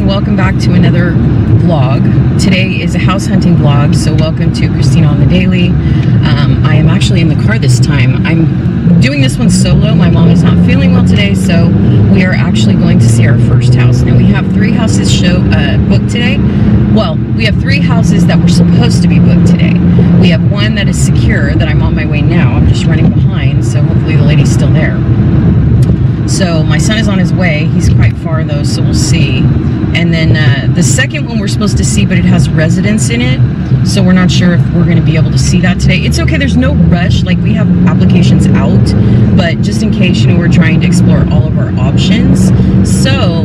Welcome back to another vlog. Today is a house hunting vlog, so welcome to Christina on the Daily. I am actually in the car this time. I'm doing this one solo. My mom is not feeling well today, so we are actually going to see our first house. Now we have 3 houses booked today. Well, we have 3 houses that were supposed to be booked today. We have one that is secure that I'm on my way now. I'm just running behind, so hopefully the lady's still there. So my son is on his way. He's quite far though, so we'll see. And then the second one we're supposed to see, but it has residents in it, so we're not sure if we're going to be able to see that today. It's okay, there's no rush. Like, we have applications out, but just in case, you know, we're trying to explore all of our options. So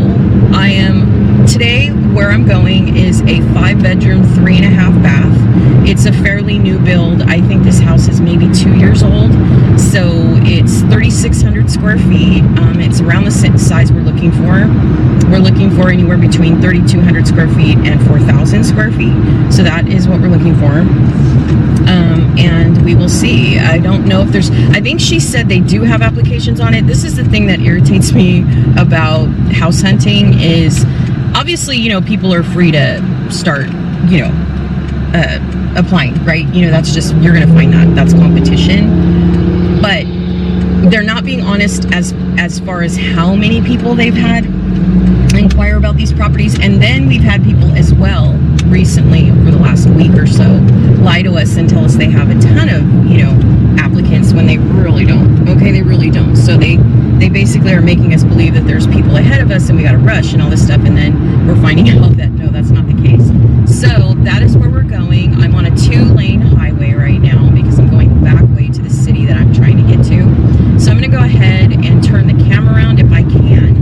today where I'm going is a 5-bedroom, 3.5 bath. It's a fairly new build. I think this house is maybe 2 years old. So it's 3,600 square feet. It's around the size we're looking for. We're looking for anywhere between 3,200 square feet and 4,000 square feet. So that is what we're looking for. And we will see. I don't know if I think she said they do have applications on it. This is the thing that irritates me about house hunting is, obviously, you know, people are free to start, you know, applying, right? You know, that's just, you're going to find that's competition. But they're not being honest as far as how many people they've had inquire about these properties. And then we've had people as well recently over the last week or so lie to us and tell us they have a ton of, you know, applicants when they really don't. Okay, they really don't. So they basically are making us believe that there's people ahead of us and we got to rush and all this stuff, and then we're finding out that no, that's not the case. So that is where we're going. I'm on a 2-lane highway right now because I'm going back way to the city that I'm trying to get to. So I'm going to go ahead and turn the camera around if I can,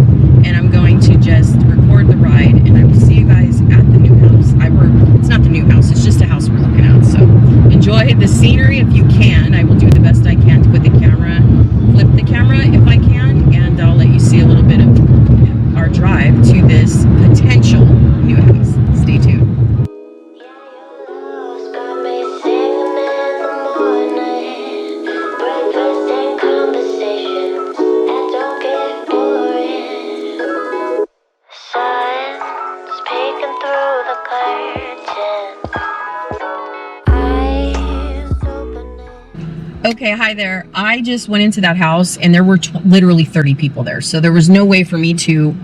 and I'm going to just record the ride, and I will see you guys at the new house. It's not the new house, it's just a house we're looking at. So enjoy the scenery if you can. I will do the best I can to flip the camera if I can, and I'll let you see a little bit of our drive to this potential new house. Stay tuned. Okay, hi there. I just went into that house and there were literally 30 people there. So there was no way for me to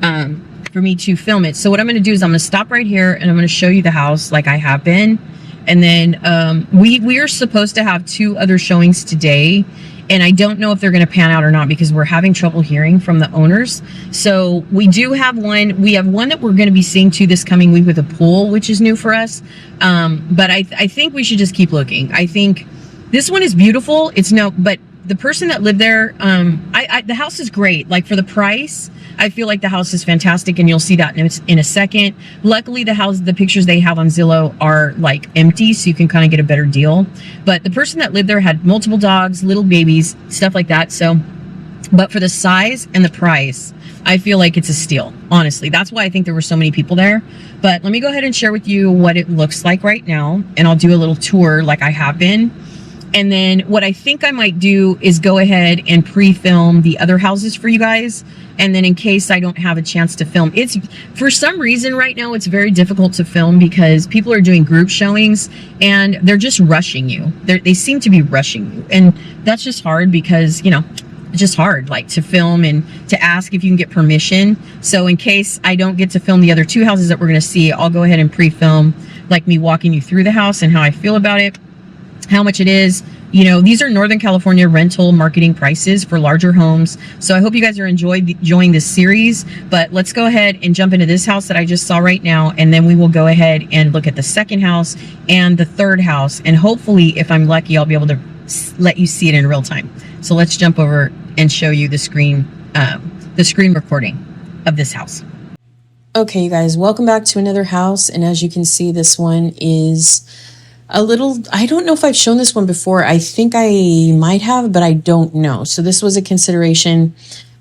film it. So what I'm going to do is I'm going to stop right here and I'm going to show you the house like I have been. And then we are supposed to have 2 other showings today. And I don't know if they're going to pan out or not because we're having trouble hearing from the owners. So we do have one. We have one that we're going to be seeing too this coming week with a pool, which is new for us. But I think we should just keep looking. I think this one is beautiful. But the person that lived there, the house is great. Like, for the price, I feel like the house is fantastic, and you'll see that in a second. Luckily, the pictures they have on Zillow are like empty, so you can kind of get a better deal. But the person that lived there had multiple dogs, little babies, stuff like that. So, but for the size and the price, I feel like it's a steal. Honestly, that's why I think there were so many people there. But let me go ahead and share with you what it looks like right now, and I'll do a little tour like I have been. And then what I think I might do is go ahead and pre-film the other houses for you guys. And then in case I don't have a chance to film, it's for some reason right now, it's very difficult to film because people are doing group showings and they're just rushing you. They seem to be rushing you. And that's just hard because, you know, it's just hard like to film and to ask if you can get permission. So in case I don't get to film the other two houses that we're going to see, I'll go ahead and pre-film like me walking you through the house and how I feel about it, how much it is. You know, these are Northern California rental marketing prices for larger homes. So I hope you guys are enjoying this series, but let's go ahead and jump into this house that I just saw right now. And then we will go ahead and look at the second house and the third house. And hopefully, if I'm lucky, I'll be able to let you see it in real time. So let's jump over and show you the screen recording of this house. Okay, you guys, welcome back to another house. And as you can see, this one is a little, I don't know if I've shown this one before. I think I might have, but I don't know. So this was a consideration.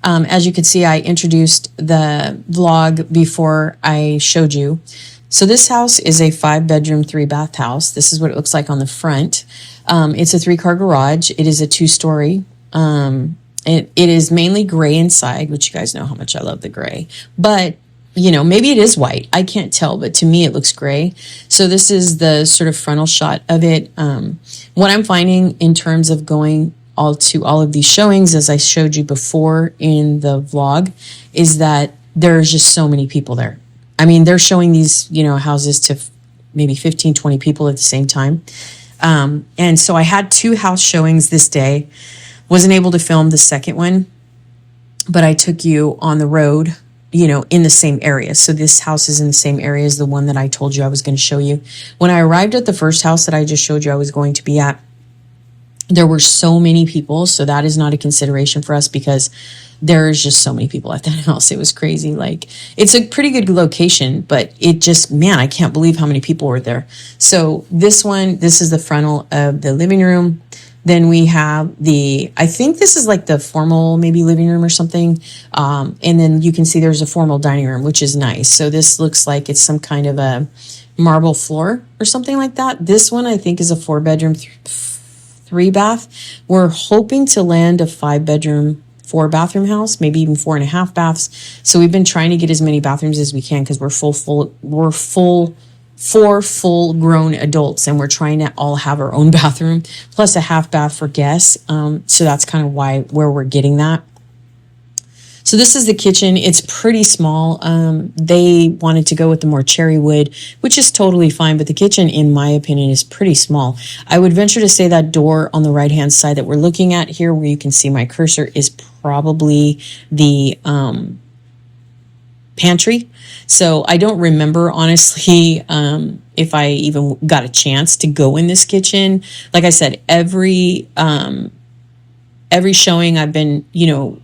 As you can see, I introduced the vlog before I showed you. So this house is a 5-bedroom, 3-bath house. This is what it looks like on the front. It's a 3-car garage. It is a 2-story. It is mainly gray inside, which you guys know how much I love the gray. But you know, maybe it is white. I can't tell, but to me it looks gray. So this is the sort of frontal shot of it. What I'm finding in terms of going all of these showings, as I showed you before in the vlog, is that there's just so many people there. I mean, they're showing these, you know, houses to maybe 15, 20 people at the same time. And so I had 2 house showings this day. Wasn't able to film the second one, but I took you on the road, you know, in the same area. So this house is in the same area as the one that I told you I was going to show you. When I arrived at the first house that I just showed you I was going to be at, there were so many people. So that is not a consideration for us because there's just so many people at that house. It was crazy. Like, it's a pretty good location, but it just, man, I can't believe how many people were there. So this one, this is the frontal of the living room. Then we have I think this is like the formal maybe living room or something. And then you can see there's a formal dining room, which is nice. So this looks like it's some kind of a marble floor or something like that. This one I think is a 4-bedroom, 3-bath. We're hoping to land a 5-bedroom, 4-bathroom house, maybe even 4.5 baths. So we've been trying to get as many bathrooms as we can because we're 4 full-grown adults, and we're trying to all have our own bathroom, plus a half bath for guests. So that's kind of where we're getting that. So this is the kitchen. It's pretty small. They wanted to go with the more cherry wood, which is totally fine, but the kitchen, in my opinion, is pretty small. I would venture to say that door on the right-hand side that we're looking at here, where you can see my cursor, is probably the pantry. So I don't remember, honestly, if I even got a chance to go in this kitchen. Like I said, every showing I've been, you know,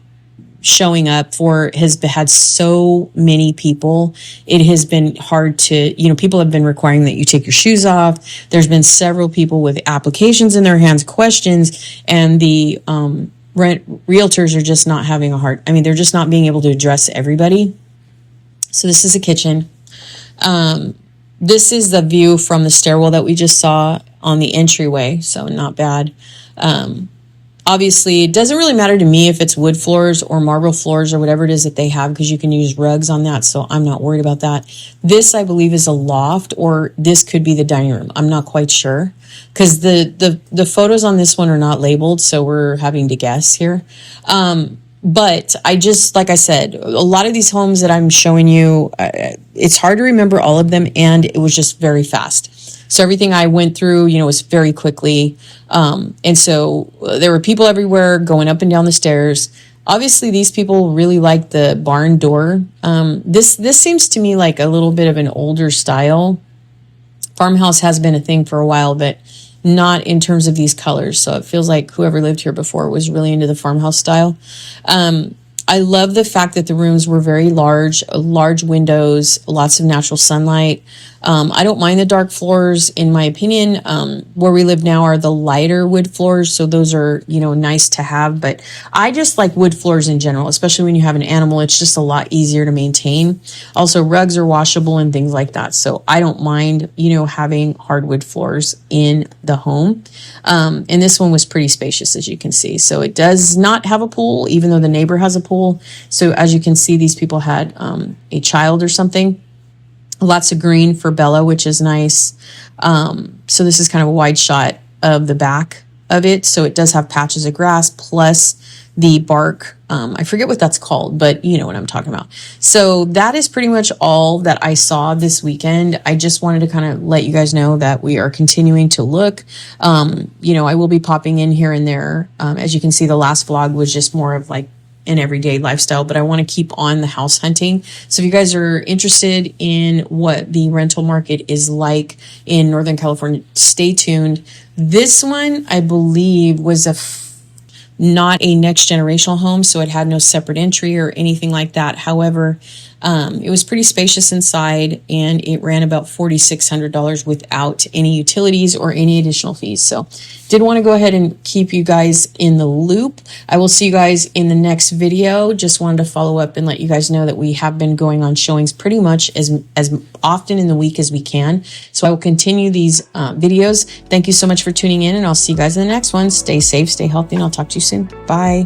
showing up for has had so many people. It has been hard to, you know, people have been requiring that you take your shoes off. There's been several people with applications in their hands, questions, and the realtors are just not having a hard, I mean, they're just not being able to address everybody. So this is a kitchen. This is the view from the stairwell that we just saw on the entryway, so not bad. Obviously, it doesn't really matter to me if it's wood floors or marble floors or whatever it is that they have, because you can use rugs on that, so I'm not worried about that. This, I believe, is a loft, or this could be the dining room. I'm not quite sure, because the photos on this one are not labeled, so we're having to guess here. But I just, like I said, a lot of these homes that I'm showing you, it's hard to remember all of them, and it was just very fast. So everything I went through, you know, was very quickly. And so there were people everywhere going up and down the stairs. Obviously, these people really like the barn door. This seems to me like a little bit of an older style. Farmhouse has been a thing for a while, but not in terms of these colors. So it feels like whoever lived here before was really into the farmhouse style. I love the fact that the rooms were very large windows, lots of natural sunlight. I don't mind the dark floors, in my opinion. Where we live now are the lighter wood floors, so those are, you know, nice to have. But I just like wood floors in general, especially when you have an animal. It's just a lot easier to maintain. Also, rugs are washable and things like that, so I don't mind, you know, having hardwood floors in the home. And this one was pretty spacious, as you can see. So it does not have a pool, even though the neighbor has a pool. So as you can see, these people had a child or something. Lots of green for Bella, which is nice. So this is kind of a wide shot of the back of it. So it does have patches of grass plus the bark. I forget what that's called, but you know what I'm talking about. So that is pretty much all that I saw this weekend. I just wanted to kind of let you guys know that we are continuing to look. You know, I will be popping in here and there. As you can see, the last vlog was just more of like an everyday lifestyle, but I want to keep on the house hunting. So if you guys are interested in what the rental market is like in Northern California, stay tuned. This one, I believe, was not a next generational home, so it had no separate entry or anything like that. However, it was pretty spacious inside, and it ran about $4,600 without any utilities or any additional fees. So did want to go ahead and keep you guys in the loop. I will see you guys in the next video. Just wanted to follow up and let you guys know that we have been going on showings pretty much as often in the week as we can. So I will continue these videos. Thank you so much for tuning in, and I'll see you guys in the next one. Stay safe, stay healthy, and I'll talk to you soon. Bye.